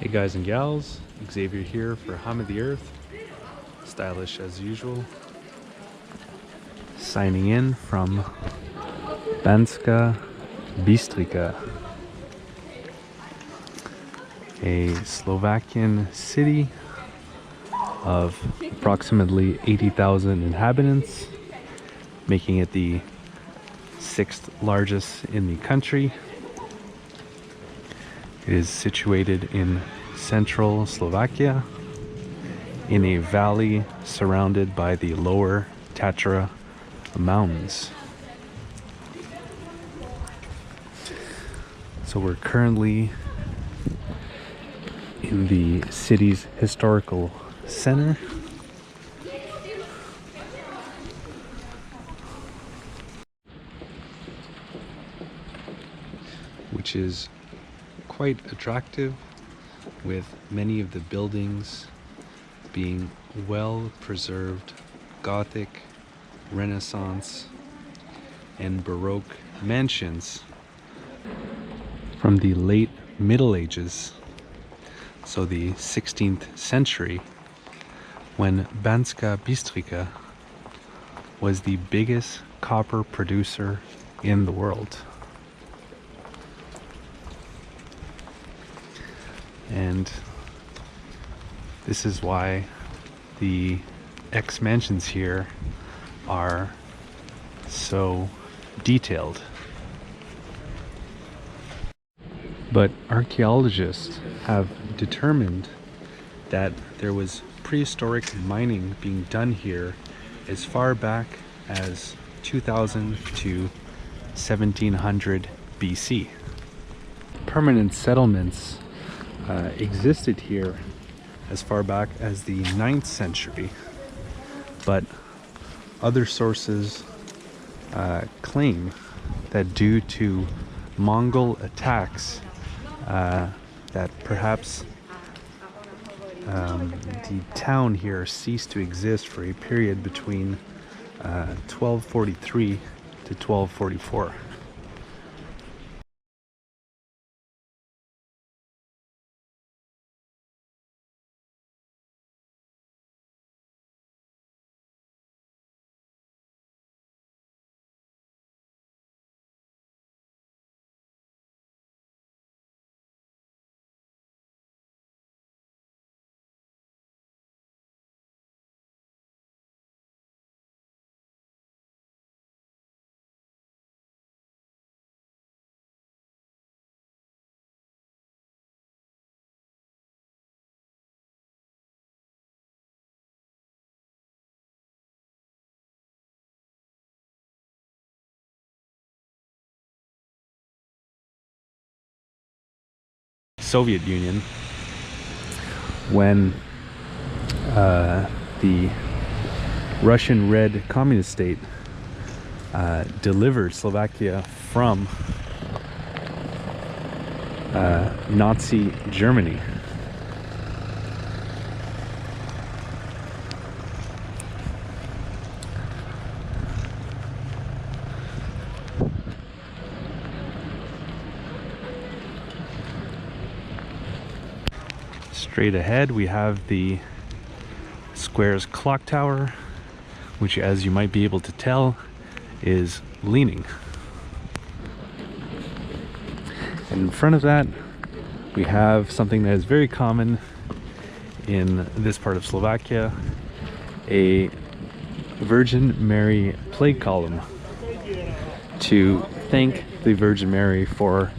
Hey guys and gals, Xavier here for Hum of the Earth, stylish as usual, signing in from Banska Bystrica, a Slovakian city of approximately 80,000 inhabitants, making it the 6th largest in the country. It is situated in central Slovakia in a valley surrounded by the lower Tatra mountains. So we're currently in the city's historical center. Which is quite attractive, with many of the buildings being well preserved Gothic, Renaissance, and Baroque mansions from the late Middle Ages, so the 16th century, when Banska Bystrica was the biggest copper producer in the world. And this is why the ex-mansions here are so detailed. But archaeologists have determined that there was prehistoric mining being done here as far back as 2000 to 1700 BC. Permanent settlements existed here as far back as the 9th century, but other sources claim that due to Mongol attacks that perhaps the town here ceased to exist for a period between 1243 to 1244. Soviet Union, when the Russian Red Communist State delivered Slovakia from Nazi Germany. Straight ahead we have the square's clock tower, which, as you might be able to tell, is leaning. And in front of that we have something that is very common in this part of Slovakia, a Virgin Mary plague column to thank the Virgin Mary for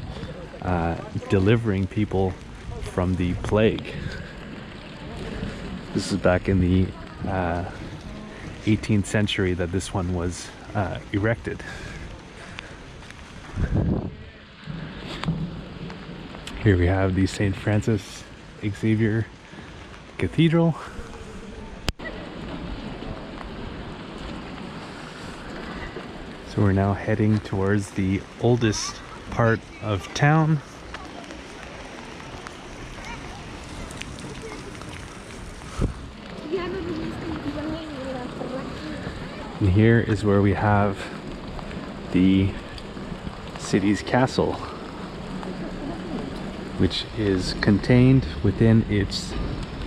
delivering people from the plague. This is back in the 18th century that this one was erected. Here we have the St. Francis Xavier Cathedral. So we're now heading towards the oldest part of town. And here is where we have the city's castle. which is contained within its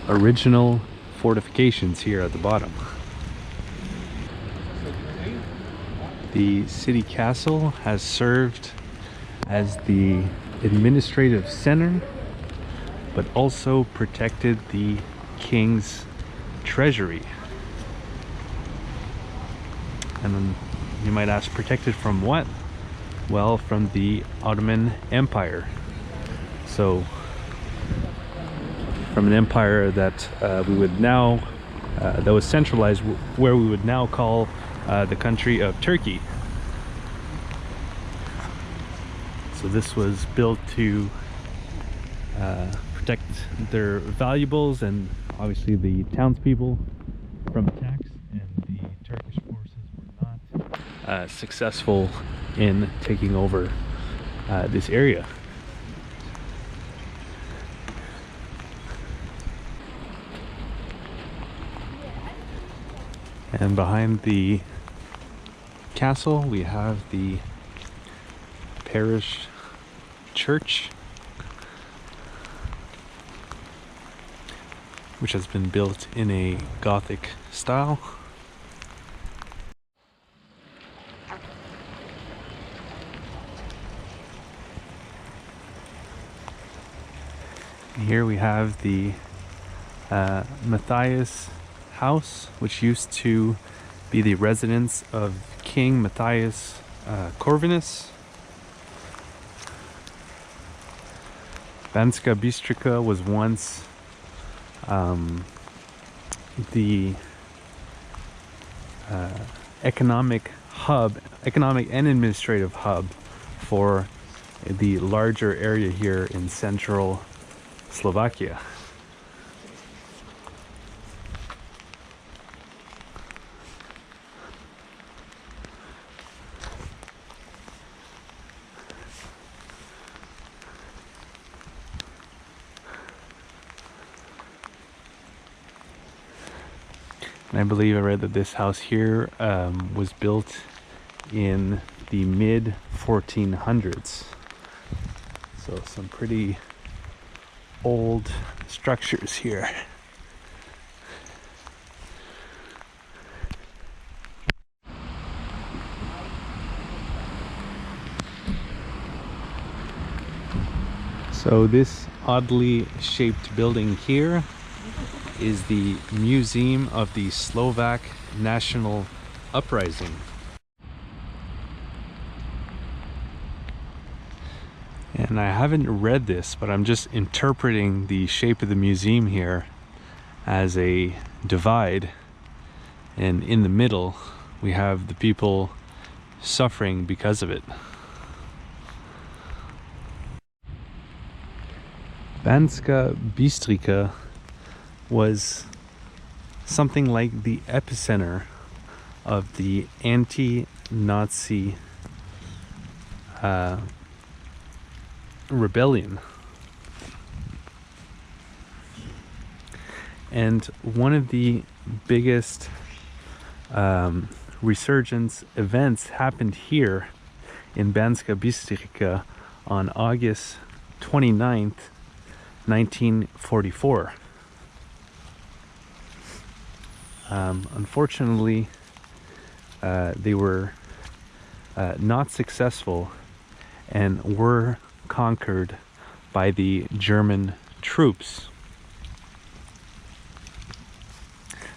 original fortifications here at the bottom. The city castle has served as the administrative center, but also protected the king's treasury. And then you might ask, protected from what? Well, from the Ottoman Empire. So from an empire that we would now that was centralized where we would now call the country of Turkey. So this was built to protect their valuables and obviously the townspeople from attacks, and the Turkish forces were not successful in taking over this area. And behind the castle we have the parish church, which has been built in a Gothic style. And here we have the Matthias house, which used to be the residence of King Matthias Corvinus. Banska Bystrica was once the economic and administrative hub for the larger area here in central Slovakia. And I believe I read that this house here was built in the mid 1400s. So some pretty old structures here. So this oddly shaped building here is the Museum of the Slovak National Uprising. And I haven't read this, but I'm just interpreting the shape of the museum here as a divide, and in the middle we have the people suffering because of it. Banska Bystrica was something like the epicenter of the anti-Nazi rebellion. And one of the biggest resurgence events happened here in Banska Bystrica on August 29th, 1944. Unfortunately, they were not successful and were conquered by the German troops.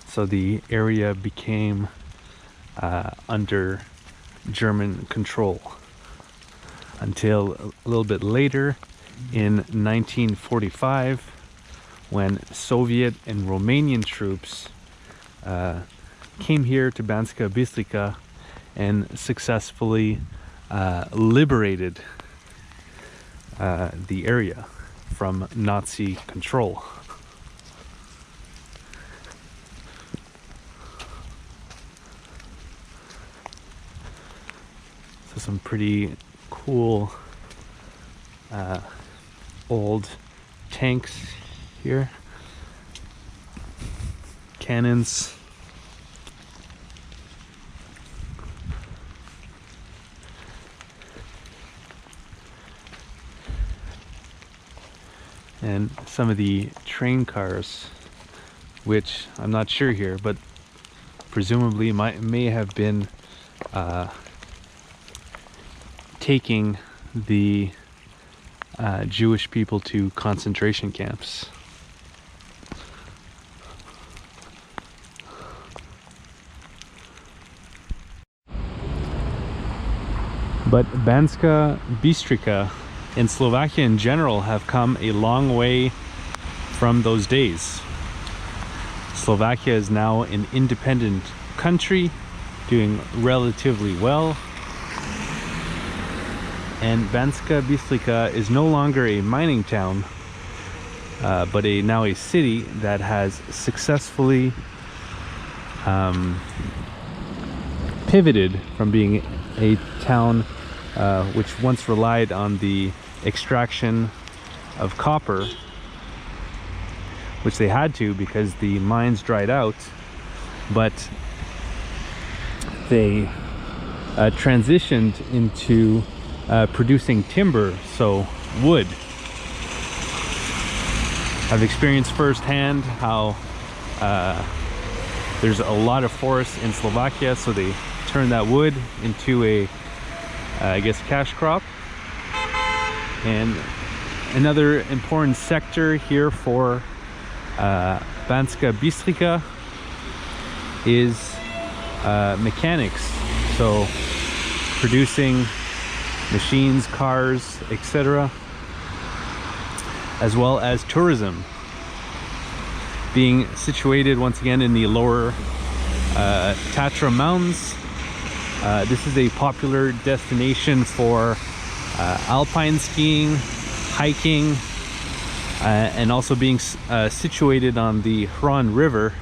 So the area became under German control until a little bit later in 1945, when Soviet and Romanian troops came here to Banska Bystrica and successfully liberated the area from Nazi control. So some pretty cool old tanks here, cannons. and some of the train cars, which I'm not sure here, but presumably may have been taking the Jewish people to concentration camps. But Banska Bystrica and Slovakia in general have come a long way from those days. Slovakia is now an independent country, doing relatively well. And Banska Bystrica is no longer a mining town, but now a city that has successfully pivoted from being a town which once relied on the extraction of copper, which they had to because the mines dried out, but they transitioned into producing timber, so wood. I've experienced firsthand how there's a lot of forests in Slovakia, so they turn that wood into a I guess cash crop. And another important sector here for Banska Bystrica is mechanics, so producing machines, cars, etc., as well as tourism. Being situated once again in the lower Tatra Mountains, this is a popular destination for alpine skiing, hiking, and also being situated on the Hron River.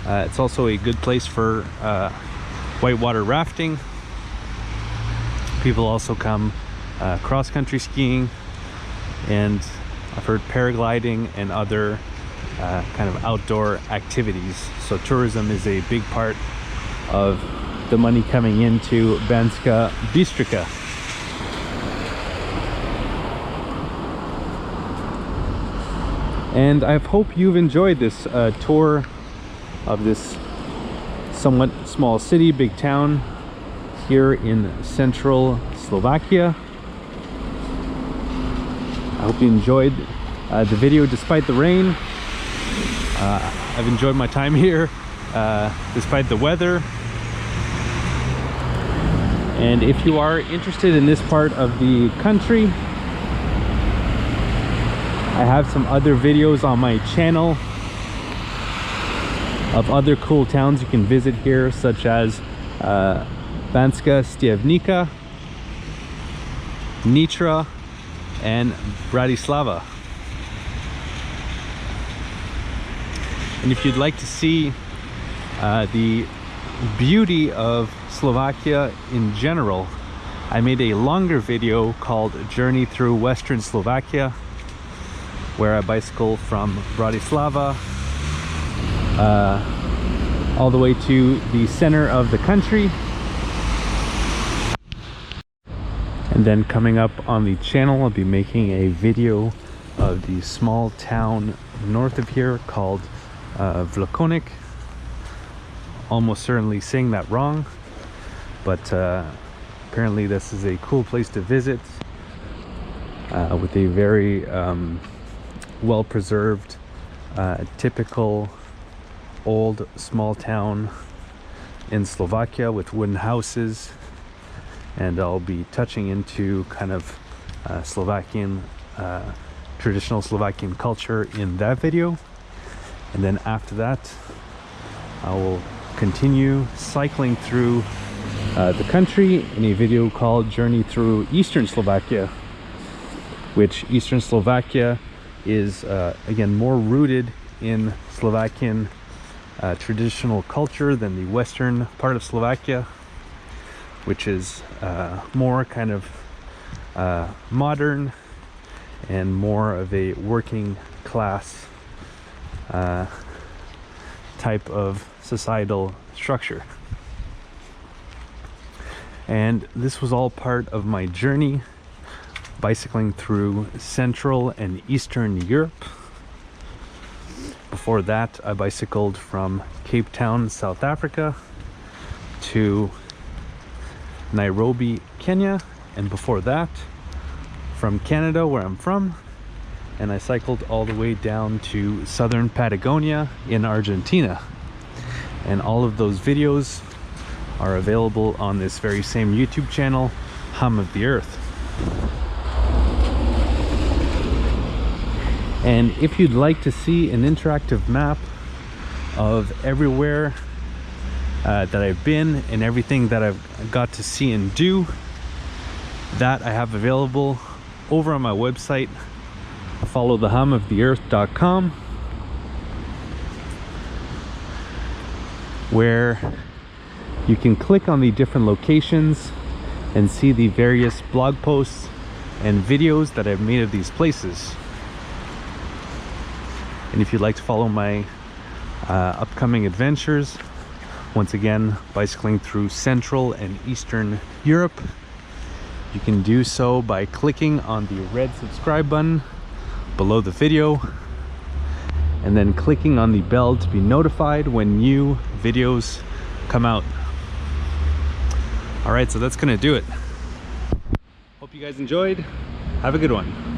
It's also a good place for whitewater rafting. People also come cross-country skiing, and I've heard paragliding and other kind of outdoor activities. So tourism is a big part of the money coming into Banska Bystrica. And I hope you've enjoyed this tour of this somewhat small city, big town here in central Slovakia. I hope you enjoyed the video despite the rain. I've enjoyed my time here despite the weather. And if you are interested in this part of the country, I have some other videos on my channel of other cool towns you can visit here, such as Banska Bystrica, Nitra, and Bratislava. And if you'd like to see the beauty of Slovakia in general, I made a longer video called Journey Through Western Slovakia, where I bicycle from Bratislava all the way to the center of the country. And then coming up on the channel, I'll be making a video of the small town north of here called Vlakonik. Almost certainly saying that wrong, but apparently this is a cool place to visit with a very well preserved typical old small town in Slovakia with wooden houses. And I'll be touching into kind of Slovakian traditional Slovakian culture in that video. And then after that I will continue cycling through the country in a video called Journey Through Eastern Slovakia, which Eastern Slovakia is again more rooted in Slovakian traditional culture than the western part of Slovakia, which is more kind of modern and more of a working class type of societal structure. And this was all part of my journey bicycling through Central and Eastern Europe. Before that, I bicycled from Cape Town, South Africa to Nairobi, Kenya, and before that, from Canada, where I'm from, and I cycled all the way down to southern Patagonia in Argentina. And all of those videos are available on this very same YouTube channel, Hum of the Earth. And if you'd like to see an interactive map of everywhere that I've been and everything that I've got to see and do, that I have available over on my website. Follow thehumoftheearth.com, where you can click on the different locations and see the various blog posts and videos that I've made of these places. And if you'd like to follow my upcoming adventures, once again, bicycling through Central and Eastern Europe, you can do so by clicking on the red subscribe button below the video, and then clicking on the bell to be notified when new videos come out. All right, so that's gonna do it. Hope you guys enjoyed. Have a good one.